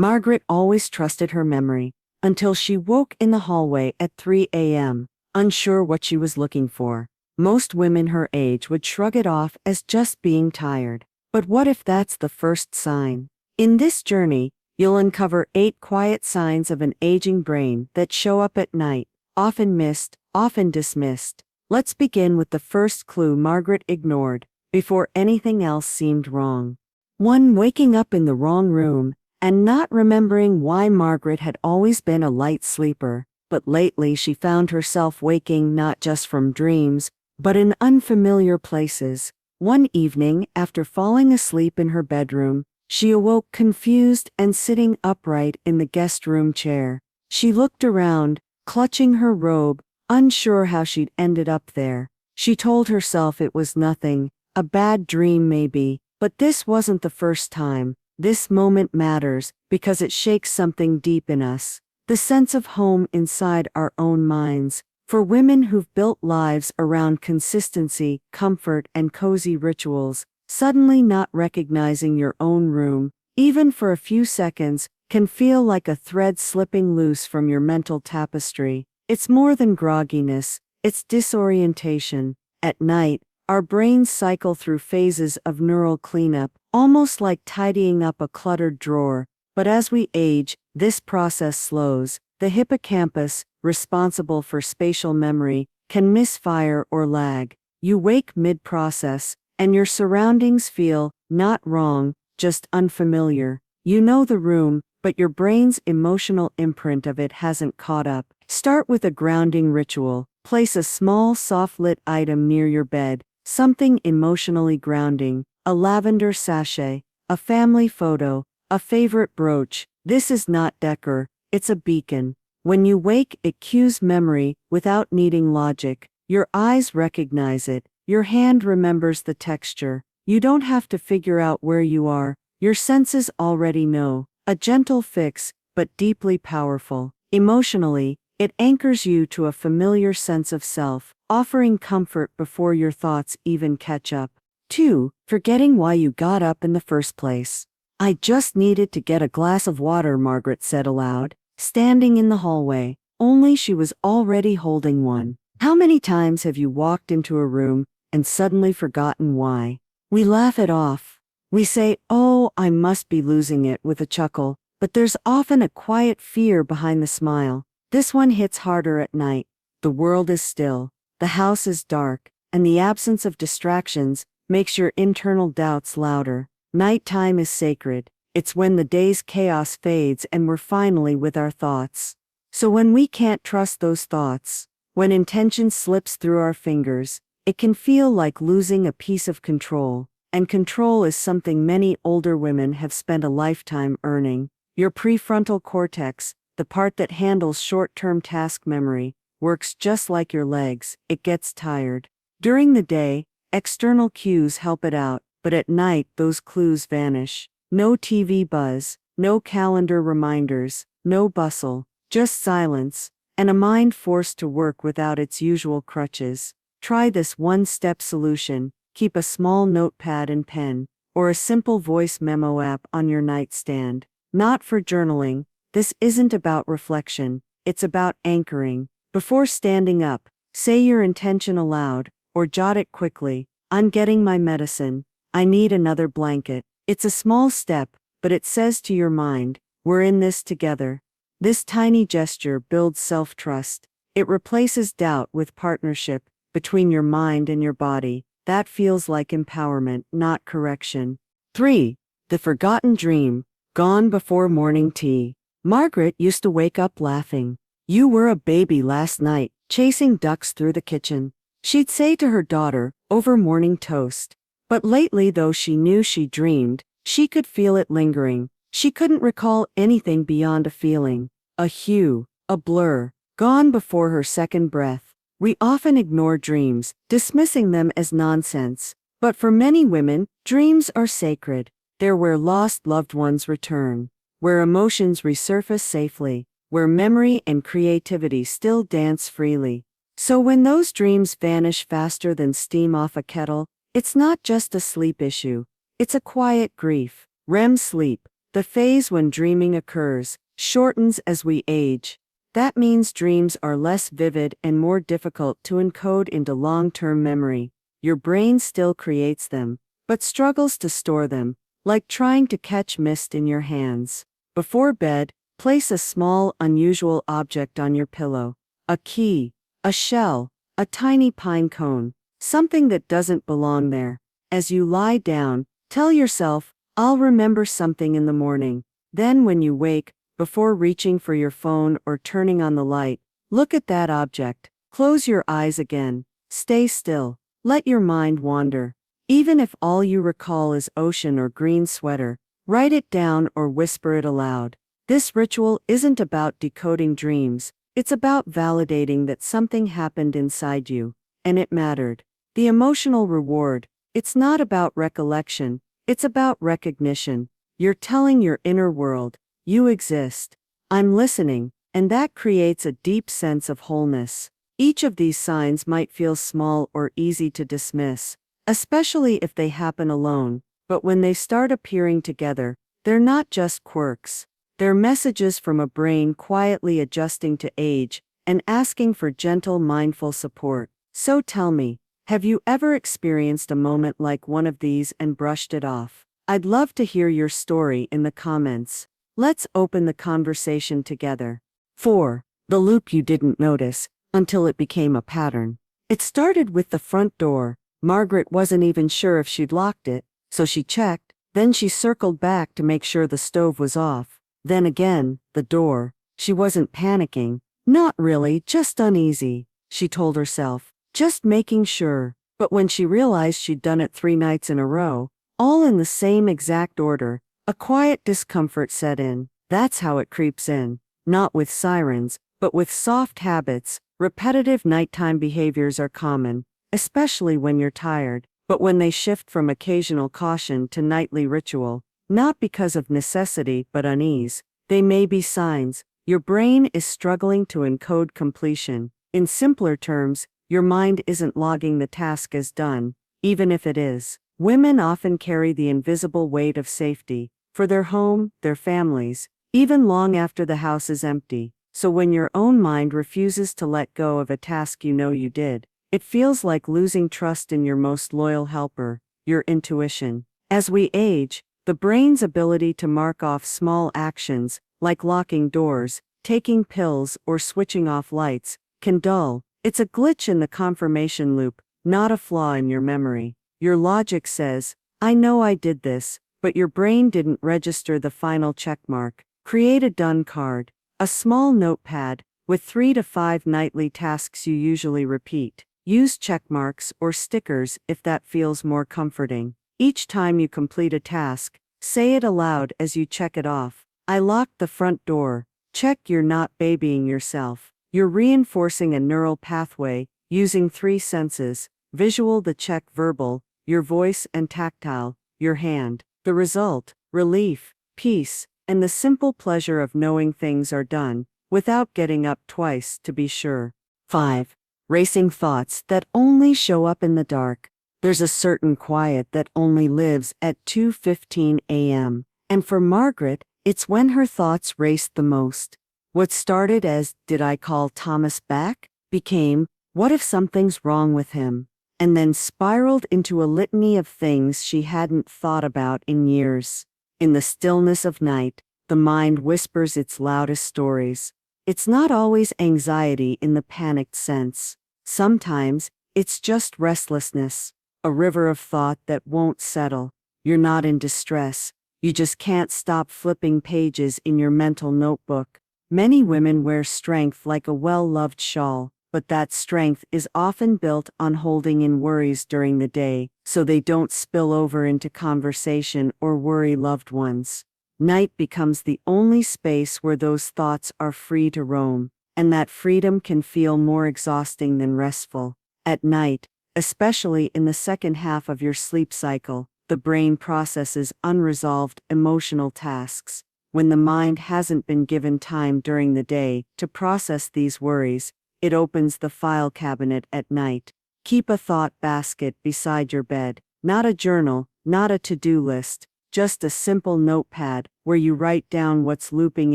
Margaret always trusted her memory, until she woke in the hallway at 3 a.m., unsure what she was looking for. Most women her age would shrug it off as just being tired. But what if that's the first sign? In this journey, you'll uncover 8 quiet signs of an aging brain that show up at night, often missed, often dismissed. Let's begin with the first clue Margaret ignored, before anything else seemed wrong. 1. Waking up in the wrong room, and not remembering why. Margaret had always been a light sleeper, but lately she found herself waking not just from dreams, but in unfamiliar places. One evening, after falling asleep in her bedroom, she awoke confused and sitting upright in the guest room chair. She looked around, clutching her robe, unsure how she'd ended up there. She told herself it was nothing, a bad dream maybe, but this wasn't the first time. This moment matters because it shakes something deep in us, the sense of home inside our own minds. For women who've built lives around consistency, comfort, and cozy rituals, suddenly not recognizing your own room, even for a few seconds, can feel like a thread slipping loose from your mental tapestry. It's more than grogginess, it's disorientation. At night, our brains cycle through phases of neural cleanup, almost like tidying up a cluttered drawer. But as we age, this process slows. The hippocampus, responsible for spatial memory, can misfire or lag. You wake mid-process, and your surroundings feel not wrong, just unfamiliar. You know the room, but your brain's emotional imprint of it hasn't caught up. Start with a grounding ritual. Place a small, soft-lit item near your bed, something emotionally grounding, a lavender sachet, a family photo, a favorite brooch. This is not decor, it's a beacon. When you wake, it cues memory without needing logic. Your eyes recognize it, your hand remembers the texture. You don't have to figure out where you are, your senses already know. A gentle fix, but deeply powerful. Emotionally, it anchors you to a familiar sense of self, offering comfort before your thoughts even catch up. 2. Forgetting why you got up in the first place. I just needed to get a glass of water, Margaret said aloud, standing in the hallway, only she was already holding one. How many times have you walked into a room and suddenly forgotten why? We laugh it off. We say, "Oh, I must be losing it," with a chuckle, but there's often a quiet fear behind the smile. This one hits harder at night. The world is still, the house is dark, and the absence of distractions makes your internal doubts louder. Nighttime is sacred. It's when the day's chaos fades and we're finally with our thoughts. So when we can't trust those thoughts, when intention slips through our fingers, it can feel like losing a piece of control. And control is something many older women have spent a lifetime earning. Your prefrontal cortex, the part that handles short-term task memory, works just like your legs. It gets tired. During the day, external cues help it out, but at night those clues vanish. No TV buzz, no calendar reminders, no bustle, just silence, and a mind forced to work without its usual crutches. Try this one-step solution. Keep a small notepad and pen, or a simple voice memo app on your nightstand. Not for journaling. This isn't about reflection, it's about anchoring. Before standing up, say your intention aloud, or jot it quickly. I'm getting my medicine. I need another blanket. It's a small step, but it says to your mind, we're in this together. This tiny gesture builds self-trust. It replaces doubt with partnership between your mind and your body. That feels like empowerment, not correction. 3. The forgotten dream, gone before morning tea. Margaret used to wake up laughing. "You were a baby last night, chasing ducks through the kitchen," she'd say to her daughter, over morning toast. But lately, though she knew she dreamed, she could feel it lingering. She couldn't recall anything beyond a feeling, a hue, a blur, gone before her second breath. We often ignore dreams, dismissing them as nonsense. But for many women, dreams are sacred. They're where lost loved ones return, where emotions resurface safely, where memory and creativity still dance freely. So when those dreams vanish faster than steam off a kettle, it's not just a sleep issue. It's a quiet grief. REM sleep, The phase when dreaming occurs shortens as we age. That means dreams are less vivid and more difficult to encode into long-term memory. Your brain still creates them, but struggles to store them, like trying to catch mist in your hands. Before bed, place a small, unusual object on your pillow. A key, a shell, a tiny pine cone, something that doesn't belong there. As you lie down, tell yourself, "I'll remember something in the morning." Then when you wake, before reaching for your phone or turning on the light, look at that object. Close your eyes again. Stay still. Let your mind wander. Even if all you recall is ocean or green sweater, write it down or whisper it aloud. This ritual isn't about decoding dreams, it's about validating that something happened inside you, and it mattered. The emotional reward, it's not about recollection, it's about recognition. You're telling your inner world, "You exist. I'm listening," and that creates a deep sense of wholeness. Each of these signs might feel small or easy to dismiss, especially if they happen alone, but when they start appearing together, they're not just quirks. They're messages from a brain quietly adjusting to age and asking for gentle, mindful support. So tell me, have you ever experienced a moment like one of these and brushed it off? I'd love to hear your story in the comments. Let's open the conversation together. 4. The loop you didn't notice until it became a pattern. It started with the front door. Margaret wasn't even sure if she'd locked it, so she checked. Then she circled back to make sure the stove was off. Then again, the door. She wasn't panicking. Not really, just uneasy, she told herself. Just making sure. But when she realized she'd done it 3 nights in a row, all in the same exact order, a quiet discomfort set in. That's how it creeps in. Not with sirens, but with soft habits. Repetitive nighttime behaviors are common, especially when you're tired, but when they shift from occasional caution to nightly ritual, not because of necessity but unease, they may be signs your brain is struggling to encode completion. In simpler terms, your mind isn't logging the task as done, even if it is. Women often carry the invisible weight of safety, for their home, their families, even long after the house is empty. So when your own mind refuses to let go of a task you know you did, it feels like losing trust in your most loyal helper, your intuition. As we age, the brain's ability to mark off small actions, like locking doors, taking pills, or switching off lights, can dull. It's a glitch in the confirmation loop, not a flaw in your memory. Your logic says, "I know I did this," but your brain didn't register the final checkmark. Create a done card, a small notepad, with 3 to 5 nightly tasks you usually repeat. Use checkmarks or stickers if that feels more comforting. Each time you complete a task, say it aloud as you check it off. "I locked the front door." Check you're not babying yourself. You're reinforcing a neural pathway, using 3 senses: visual, the check, verbal, your voice, and tactile, your hand. The result: relief, peace, and the simple pleasure of knowing things are done, without getting up twice to be sure. 5. Racing thoughts that only show up in the dark. There's a certain quiet that only lives at 2:15 a.m., and for Margaret, it's when her thoughts raced the most. What started as, "Did I call Thomas back?" became, "What if something's wrong with him?" and then spiraled into a litany of things she hadn't thought about in years. In the stillness of night, the mind whispers its loudest stories. It's not always anxiety in the panicked sense. Sometimes, it's just restlessness, a river of thought that won't settle. You're not in distress, you just can't stop flipping pages in your mental notebook. Many women wear strength like a well-loved shawl, but that strength is often built on holding in worries during the day, so they don't spill over into conversation or worry loved ones. Night becomes the only space where those thoughts are free to roam, and that freedom can feel more exhausting than restful. At night, especially in the second half of your sleep cycle, the brain processes unresolved emotional tasks. When the mind hasn't been given time during the day to process these worries, it opens the file cabinet at night. Keep a thought basket beside your bed, not a journal, not a to-do list, just a simple notepad where you write down what's looping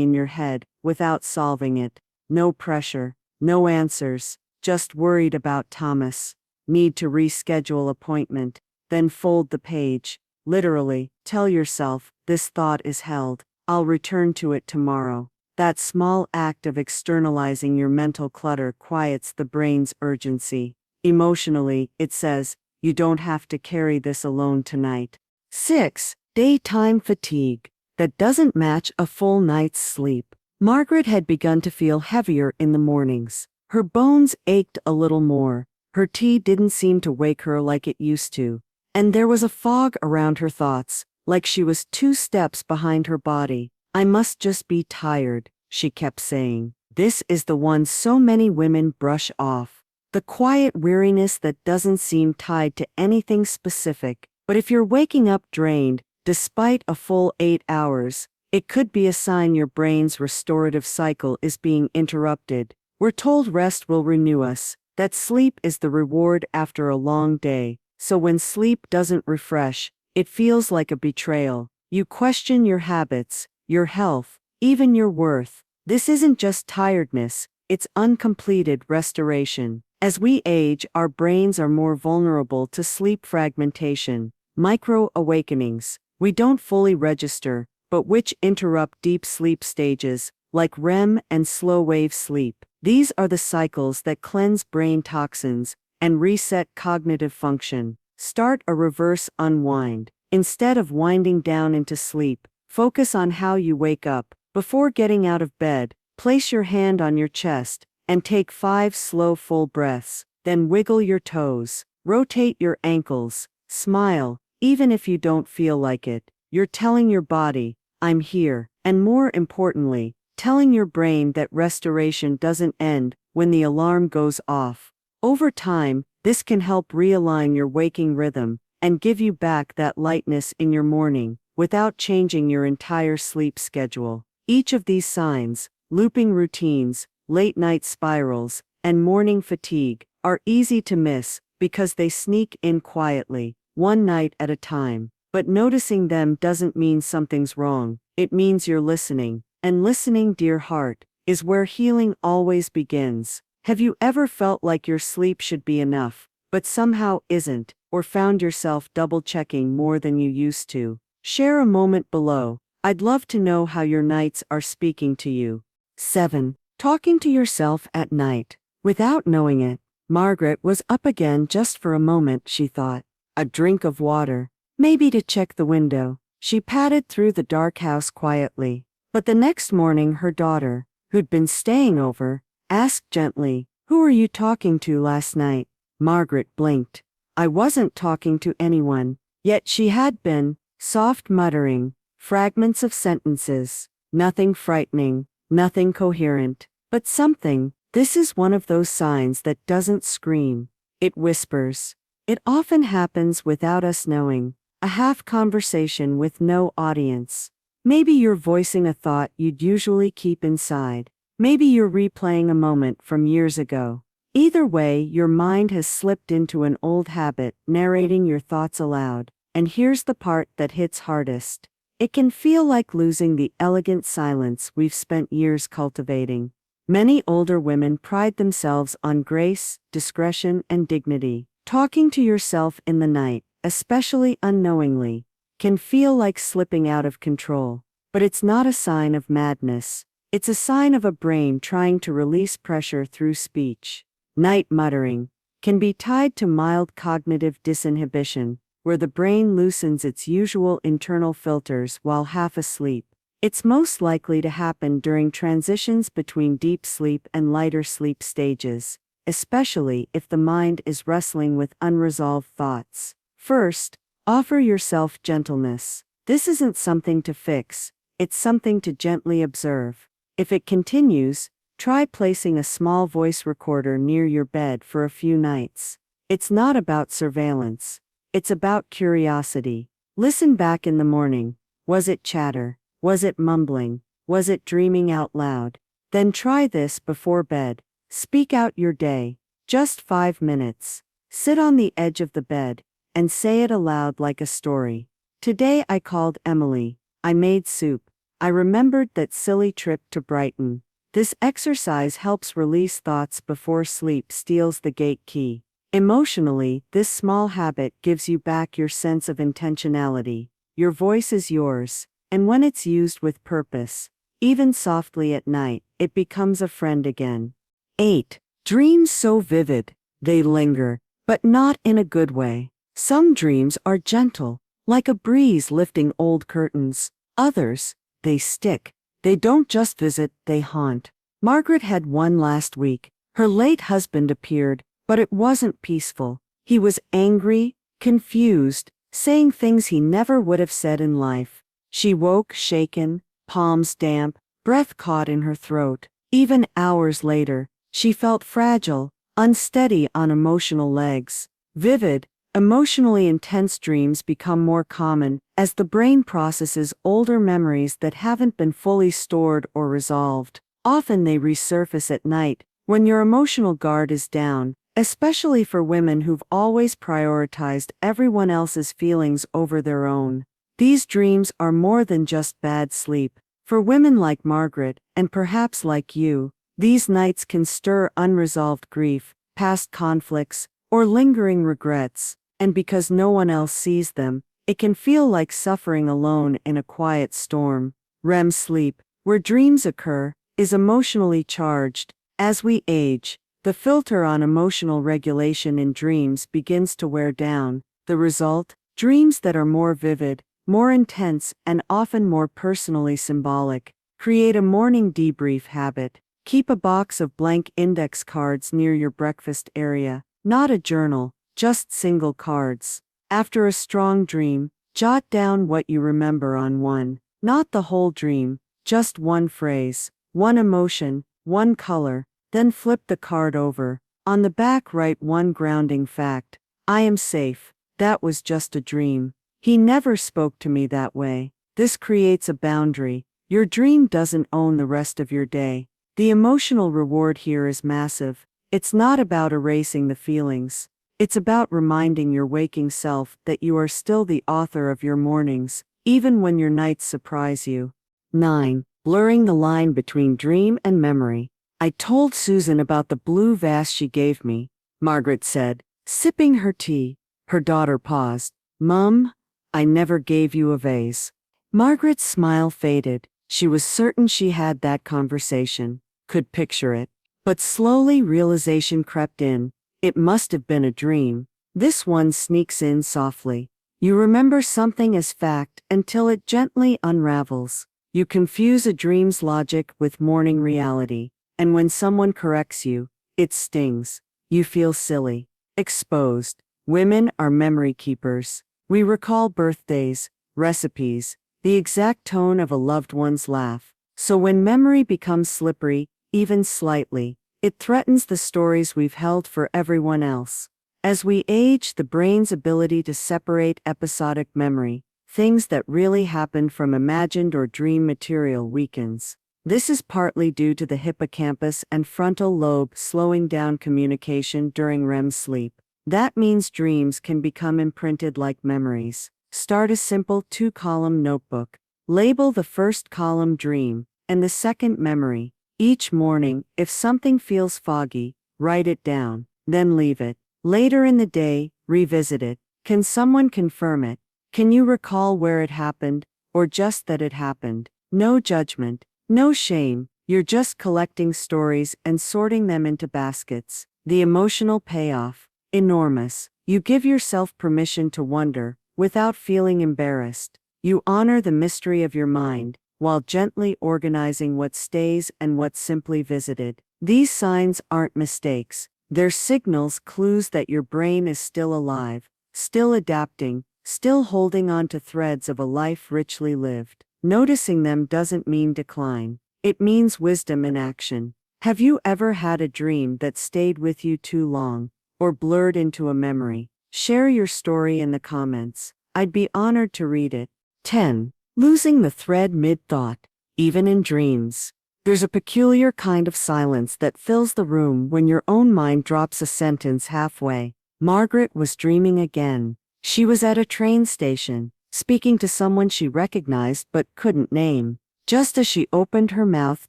in your head without solving it. No pressure, no answers, just worried about Thomas. Need to reschedule appointment. Then fold the page. Literally, tell yourself, this thought is held. I'll return to it tomorrow. That small act of externalizing your mental clutter quiets the brain's urgency. Emotionally, it says, you don't have to carry this alone tonight. 6. Daytime fatigue. That doesn't match a full night's sleep. Margaret had begun to feel heavier in the mornings. Her bones ached a little more. Her tea didn't seem to wake her like it used to. And there was a fog around her thoughts, like she was 2 steps behind her body. I must just be tired, she kept saying. This is the one so many women brush off. The quiet weariness that doesn't seem tied to anything specific. But if you're waking up drained, despite a full 8 hours, it could be a sign your brain's restorative cycle is being interrupted. We're told rest will renew us, that sleep is the reward after a long day. So when sleep doesn't refresh, it feels like a betrayal. You question your habits, your health, even your worth. This isn't just tiredness, it's uncompleted restoration. As we age, our brains are more vulnerable to sleep fragmentation, micro-awakenings. We don't fully register, but which interrupt deep sleep stages, like REM and slow-wave sleep. These are the cycles that cleanse brain toxins and reset cognitive function. Start a reverse unwind. Instead of winding down into sleep, focus on how you wake up. Before getting out of bed, place your hand on your chest and take 5 slow full breaths. Then wiggle your toes, rotate your ankles, smile, even if you don't feel like it. You're telling your body, I'm here, and more importantly, telling your brain that restoration doesn't end when the alarm goes off. Over time, this can help realign your waking rhythm and give you back that lightness in your morning without changing your entire sleep schedule. Each of these signs, looping routines, late-night spirals, and morning fatigue, are easy to miss because they sneak in quietly, one night at a time. But noticing them doesn't mean something's wrong, it means you're listening. And listening, dear heart, is where healing always begins. Have you ever felt like your sleep should be enough, but somehow isn't, or found yourself double-checking more than you used to? Share a moment below. I'd love to know how your nights are speaking to you. 7. Talking to yourself at night. Without knowing it, Margaret was up again just for a moment, she thought. A drink of water. Maybe to check the window. She padded through the dark house quietly. But the next morning her daughter, who'd been staying over, asked gently, "Who were you talking to last night?" Margaret blinked. I wasn't talking to anyone. Yet she had been, soft muttering, fragments of sentences. Nothing frightening, nothing coherent, but something. This is one of those signs that doesn't scream. It whispers. It often happens without us knowing. A half conversation with no audience. Maybe you're voicing a thought you'd usually keep inside. Maybe you're replaying a moment from years ago. Either way, your mind has slipped into an old habit, narrating your thoughts aloud. And here's the part that hits hardest. It can feel like losing the elegant silence we've spent years cultivating. Many older women pride themselves on grace, discretion, and dignity. Talking to yourself in the night, especially unknowingly, can feel like slipping out of control. But it's not a sign of madness. It's a sign of a brain trying to release pressure through speech. Night muttering can be tied to mild cognitive disinhibition, where the brain loosens its usual internal filters while half asleep. It's most likely to happen during transitions between deep sleep and lighter sleep stages, especially if the mind is wrestling with unresolved thoughts. First, offer yourself gentleness. This isn't something to fix, it's something to gently observe. If it continues, try placing a small voice recorder near your bed for a few nights. It's not about surveillance. It's about curiosity. Listen back in the morning. Was it chatter? Was it mumbling? Was it dreaming out loud? Then try this before bed. Speak out your day. Just 5 minutes. Sit on the edge of the bed and say it aloud like a story. Today I called Emily. I made soup. I remembered that silly trip to Brighton. This exercise helps release thoughts before sleep steals the gate key. Emotionally, this small habit gives you back your sense of intentionality. Your voice is yours, and when it's used with purpose, even softly at night, it becomes a friend again. 8. Dreams so vivid, they linger, but not in a good way. Some dreams are gentle, like a breeze lifting old curtains. Others, they stick. They don't just visit, they haunt. Margaret had one last week. Her late husband appeared, but it wasn't peaceful. He was angry, confused, saying things he never would have said in life. She woke shaken, palms damp, breath caught in her throat. Even hours later, she felt fragile, unsteady on emotional legs. Vivid, emotionally intense dreams become more common as the brain processes older memories that haven't been fully stored or resolved. Often they resurface at night, when your emotional guard is down, especially for women who've always prioritized everyone else's feelings over their own. These dreams are more than just bad sleep. For women like Margaret, and perhaps like you, these nights can stir unresolved grief, past conflicts, or lingering regrets, and because no one else sees them, it can feel like suffering alone in a quiet storm. REM sleep, where dreams occur, is emotionally charged. As we age, the filter on emotional regulation in dreams begins to wear down. The result? Dreams that are more vivid, more intense, and often more personally symbolic. Create a morning debrief habit. Keep a box of blank index cards near your breakfast area. Not a journal, just single cards. After a strong dream, jot down what you remember on one. Not the whole dream, just one phrase, one emotion, one color. Then flip the card over. On the back write one grounding fact. I am safe. That was just a dream. He never spoke to me that way. This creates a boundary. Your dream doesn't own the rest of your day. The emotional reward here is massive. It's not about erasing the feelings. It's about reminding your waking self that you are still the author of your mornings, even when your nights surprise you. 9. Blurring the line between dream and memory. I told Susan about the blue vase she gave me, Margaret said, sipping her tea. Her daughter paused. Mum, I never gave you a vase. Margaret's smile faded. She was certain she had that conversation, could picture it. But slowly realization crept in. It must have been a dream. This one sneaks in softly. You remember something as fact until it gently unravels. You confuse a dream's logic with morning reality. And when someone corrects you, it stings. You feel silly, exposed. Women are memory keepers. We recall birthdays, recipes, the exact tone of a loved one's laugh. So when memory becomes slippery, even slightly, it threatens the stories we've held for everyone else. As we age, the brain's ability to separate episodic memory, things that really happened from imagined or dream material, weakens. This is partly due to the hippocampus and frontal lobe slowing down communication during REM sleep. That means dreams can become imprinted like memories. Start a simple 2-column notebook. Label the first column dream, and the second memory. Each morning, if something feels foggy, write it down, then leave it. Later in the day, revisit it. Can someone confirm it? Can you recall where it happened, or just that it happened? No judgment. No shame, you're just collecting stories and sorting them into baskets. The emotional payoff, enormous. You give yourself permission to wonder, without feeling embarrassed. You honor the mystery of your mind, while gently organizing what stays and what's simply visited. These signs aren't mistakes. They're signals, clues that your brain is still alive, still adapting, still holding on to threads of a life richly lived. Noticing them doesn't mean decline. It means wisdom in action. Have you ever had a dream that stayed with you too long, or blurred into a memory? Share your story in the comments. I'd be honored to read it. 10. Losing the thread mid-thought, even in dreams. There's a peculiar kind of silence that fills the room when your own mind drops a sentence halfway. Margaret was dreaming again. She was at a train station, speaking to someone she recognized but couldn't name. Just as she opened her mouth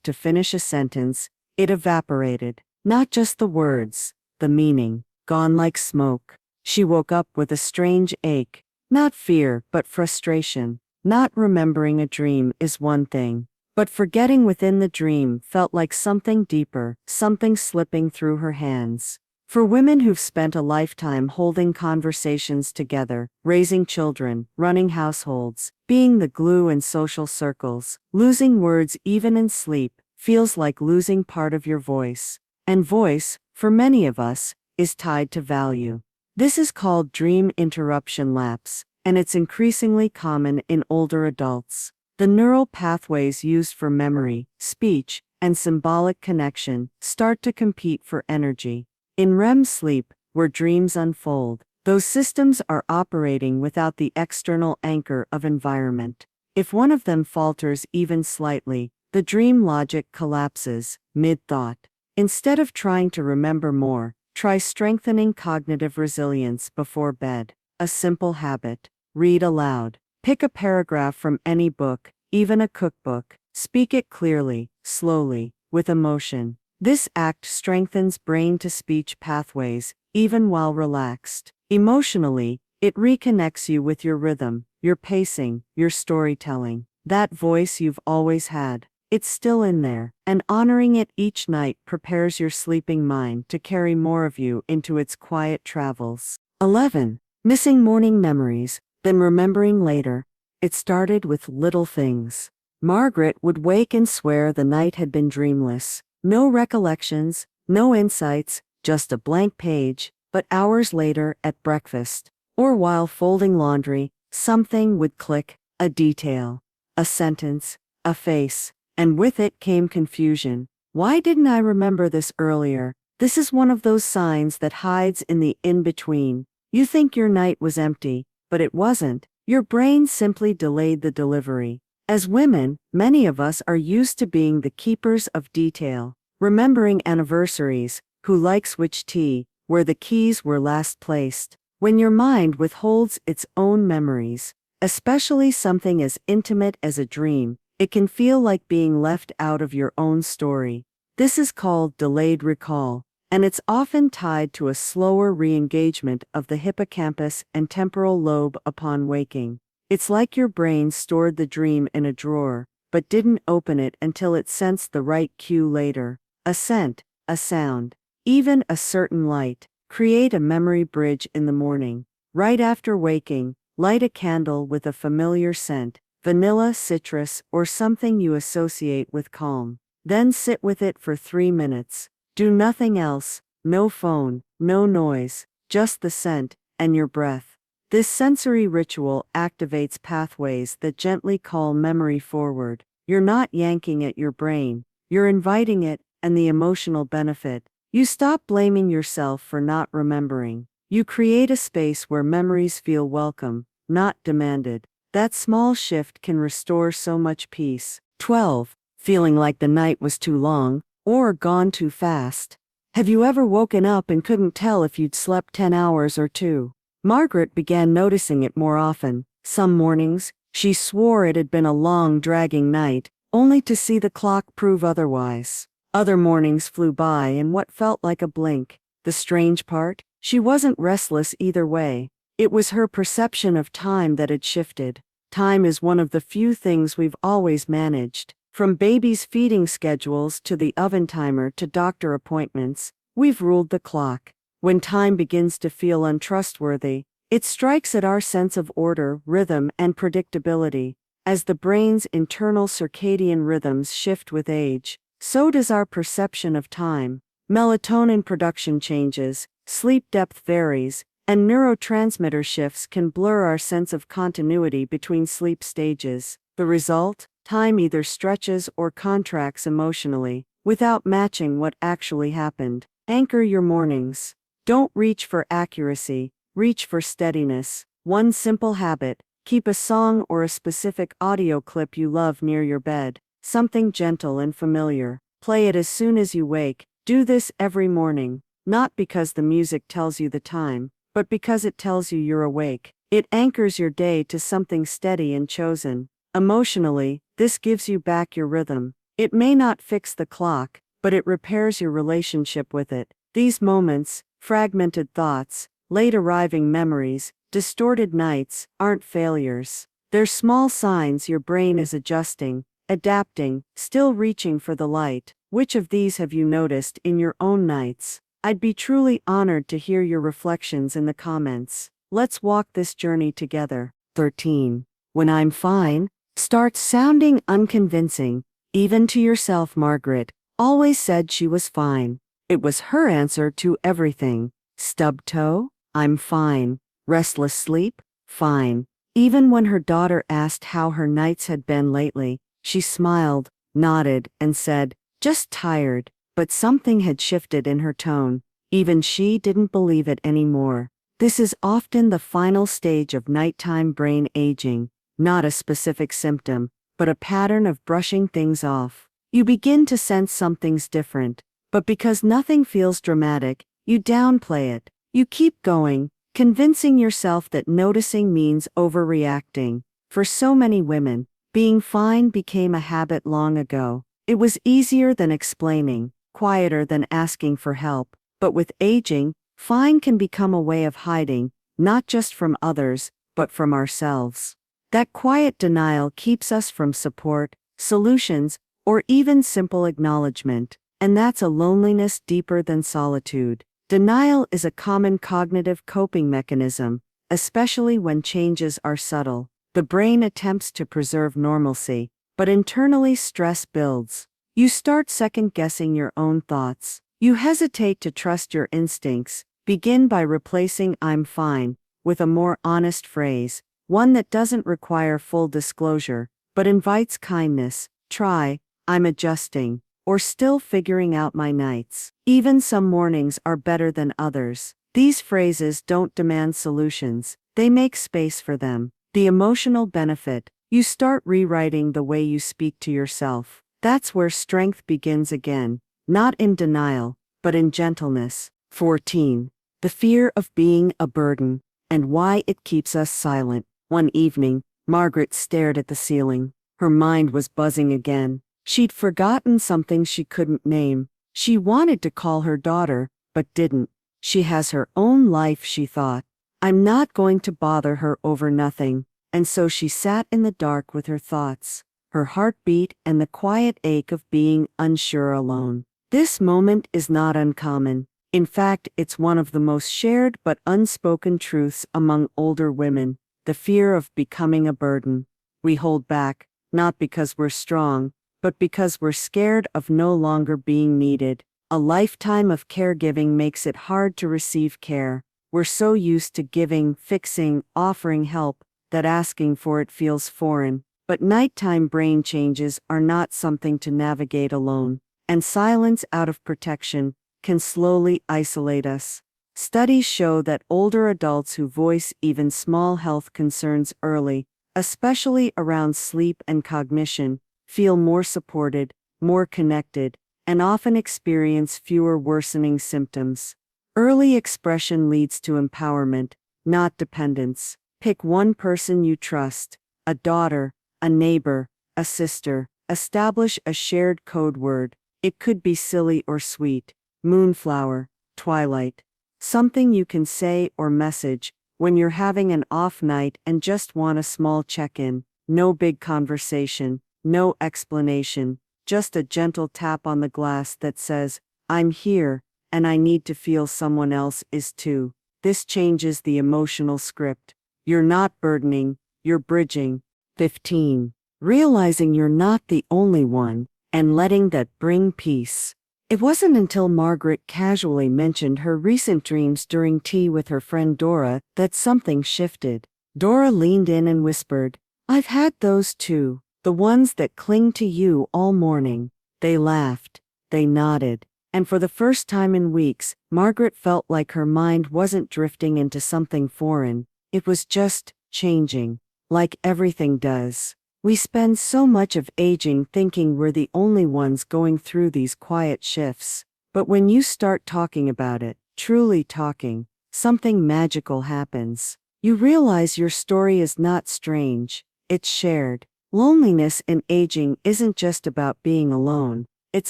to finish a sentence, it evaporated. Not just the words, the meaning, gone like smoke. She woke up with a strange ache. Not fear, but frustration. Not remembering a dream is one thing, but forgetting within the dream felt like something deeper, something slipping through her hands. For women who've spent a lifetime holding conversations together, raising children, running households, being the glue in social circles, losing words even in sleep feels like losing part of your voice. And voice, for many of us, is tied to value. This is called dream interruption lapse, and it's increasingly common in older adults. The neural pathways used for memory, speech, and symbolic connection start to compete for energy. In REM sleep, where dreams unfold, those systems are operating without the external anchor of environment. If one of them falters even slightly, the dream logic collapses mid-thought. Instead of trying to remember more, try strengthening cognitive resilience before bed. A simple habit. Read aloud. Pick a paragraph from any book, even a cookbook. Speak it clearly, slowly, with emotion. This act strengthens brain-to-speech pathways, even while relaxed. Emotionally, it reconnects you with your rhythm, your pacing, your storytelling. That voice you've always had. It's still in there, and honoring it each night prepares your sleeping mind to carry more of you into its quiet travels. 11. Missing morning memories, then remembering later. It started with little things. Margaret would wake and swear the night had been dreamless. No recollections, no insights, just a blank page, but hours later at breakfast, or while folding laundry, something would click, a detail, a sentence, a face. And with it came confusion. Why didn't I remember this earlier? This is one of those signs that hides in the in-between. You think your night was empty, but it wasn't. Your brain simply delayed the delivery. As women, many of us are used to being the keepers of detail, remembering anniversaries, who likes which tea, where the keys were last placed. When your mind withholds its own memories, especially something as intimate as a dream, it can feel like being left out of your own story. This is called delayed recall, and it's often tied to a slower re-engagement of the hippocampus and temporal lobe upon waking. It's like your brain stored the dream in a drawer, but didn't open it until it sensed the right cue later. A scent, a sound, even a certain light. Create a memory bridge in the morning. Right after waking, light a candle with a familiar scent. Vanilla, citrus, or something you associate with calm. Then sit with it for 3 minutes. Do nothing else, no phone, no noise, just the scent, and your breath. This sensory ritual activates pathways that gently call memory forward. You're not yanking at your brain, you're inviting it, and the emotional benefit. You stop blaming yourself for not remembering. You create a space where memories feel welcome, not demanded. That small shift can restore so much peace. 12. Feeling like the night was too long, or gone too fast. Have you ever woken up and couldn't tell if you'd slept 10 hours or 2? Margaret began noticing it more often. Some mornings, she swore it had been a long, dragging night, only to see the clock prove otherwise. Other mornings flew by in what felt like a blink. The strange part? She wasn't restless either way. It was her perception of time that had shifted. Time is one of the few things we've always managed. From babies' feeding schedules to the oven timer to doctor appointments, we've ruled the clock. When time begins to feel untrustworthy, it strikes at our sense of order, rhythm, and predictability. As the brain's internal circadian rhythms shift with age, so does our perception of time. Melatonin production changes, sleep depth varies, and neurotransmitter shifts can blur our sense of continuity between sleep stages. The result? Time either stretches or contracts emotionally, without matching what actually happened. Anchor your mornings. Don't reach for accuracy, reach for steadiness. One simple habit: keep a song or a specific audio clip you love near your bed, something gentle and familiar. Play it as soon as you wake. Do this every morning, not because the music tells you the time, but because it tells you you're awake. It anchors your day to something steady and chosen. Emotionally, this gives you back your rhythm. It may not fix the clock, but it repairs your relationship with it. These moments, fragmented thoughts, late arriving memories, distorted nights, aren't failures. They're small signs your brain is adjusting, adapting, still reaching for the light. Which of these have you noticed in your own nights? I'd be truly honored to hear your reflections in the comments. Let's walk this journey together. 13. When I'm fine, starts sounding unconvincing. Even to yourself, Margaret always said she was fine. It was her answer to everything. Stub toe? I'm fine. Restless sleep? Fine. Even when her daughter asked how her nights had been lately, she smiled, nodded, and said, just tired. But something had shifted in her tone. Even she didn't believe it anymore. This is often the final stage of nighttime brain aging, not a specific symptom, but a pattern of brushing things off. You begin to sense something's different, but because nothing feels dramatic, you downplay it. You keep going, convincing yourself that noticing means overreacting. For so many women, being fine became a habit long ago. It was easier than explaining, quieter than asking for help. But with aging, fine can become a way of hiding, not just from others, but from ourselves. That quiet denial keeps us from support, solutions, or even simple acknowledgement, and that's a loneliness deeper than solitude. Denial is a common cognitive coping mechanism, especially when changes are subtle. The brain attempts to preserve normalcy, but internally stress builds. You start second-guessing your own thoughts. You hesitate to trust your instincts. Begin by replacing "I'm fine" with a more honest phrase, one that doesn't require full disclosure, but invites kindness. Try, "I'm adjusting," or "still figuring out my nights." Even some mornings are better than others. These phrases don't demand solutions, they make space for them. The emotional benefit: you start rewriting the way you speak to yourself. That's where strength begins again. Not in denial, but in gentleness. 14. The fear of being a burden, and why it keeps us silent. One evening, Margaret stared at the ceiling. Her mind was buzzing again. She'd forgotten something she couldn't name. She wanted to call her daughter, but didn't. She has her own life, she thought. I'm not going to bother her over nothing. And so she sat in the dark with her thoughts, her heartbeat, and the quiet ache of being unsure alone. This moment is not uncommon. In fact, it's one of the most shared but unspoken truths among older women, the fear of becoming a burden. We hold back, not because we're strong, but because we're scared of no longer being needed. A lifetime of caregiving makes it hard to receive care. We're so used to giving, fixing, offering help, that asking for it feels foreign. But nighttime brain changes are not something to navigate alone. And silence out of protection can slowly isolate us. Studies show that older adults who voice even small health concerns early, especially around sleep and cognition, feel more supported, more connected, and often experience fewer worsening symptoms. Early expression leads to empowerment, not dependence. Pick one person you trust, a daughter, a neighbor, a sister. Establish a shared code word. It could be silly or sweet, moonflower, twilight. Something you can say or message when you're having an off night and just want a small check-in. No big conversation, no explanation, just a gentle tap on the glass that says, I'm here, and I need to feel someone else is too. This changes the emotional script. You're not burdening, you're bridging. 15. Realizing you're not the only one, and letting that bring peace. It wasn't until Margaret casually mentioned her recent dreams during tea with her friend Dora that something shifted. Dora leaned in and whispered, I've had those too, the ones that cling to you all morning. They laughed, they nodded, and for the first time in weeks, Margaret felt like her mind wasn't drifting into something foreign. It was just changing, like everything does. We spend so much of aging thinking we're the only ones going through these quiet shifts. But when you start talking about it, truly talking, something magical happens. You realize your story is not strange, it's shared. Loneliness in aging isn't just about being alone, it's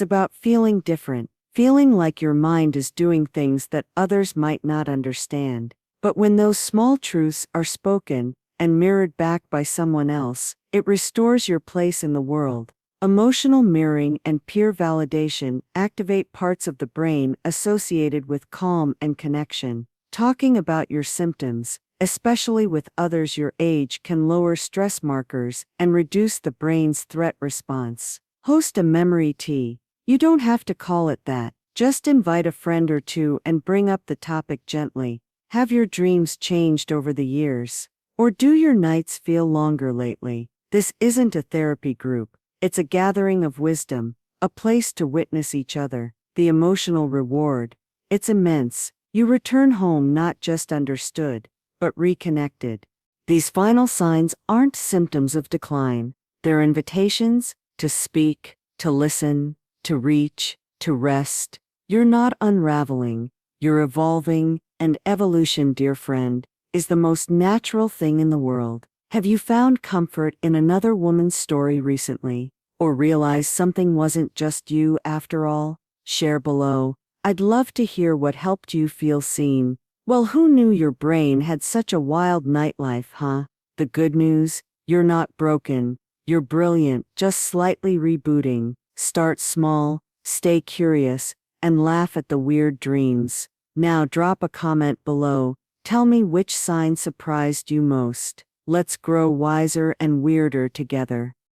about feeling different, feeling like your mind is doing things that others might not understand. But when those small truths are spoken and mirrored back by someone else, it restores your place in the world. Emotional mirroring and peer validation activate parts of the brain associated with calm and connection. Talking about your symptoms, especially with others your age, can lower stress markers and reduce the brain's threat response. Host a memory tea. You don't have to call it that. Just invite a friend or two and bring up the topic gently. Have your dreams changed over the years? Or do your nights feel longer lately? This isn't a therapy group. It's a gathering of wisdom, a place to witness each other. The emotional reward, it's immense. You return home not just understood, but reconnected. These final signs aren't symptoms of decline. They're invitations to speak, to listen, to reach, to rest. You're not unraveling, you're evolving, and evolution, dear friend, is the most natural thing in the world. Have you found comfort in another woman's story recently? Or realized something wasn't just you after all? Share below. I'd love to hear what helped you feel seen. Well, who knew your brain had such a wild nightlife, huh? The good news? You're not broken. You're brilliant, just slightly rebooting. Start small, stay curious, and laugh at the weird dreams. Now drop a comment below. Tell me which sign surprised you most. Let's grow wiser and weirder together.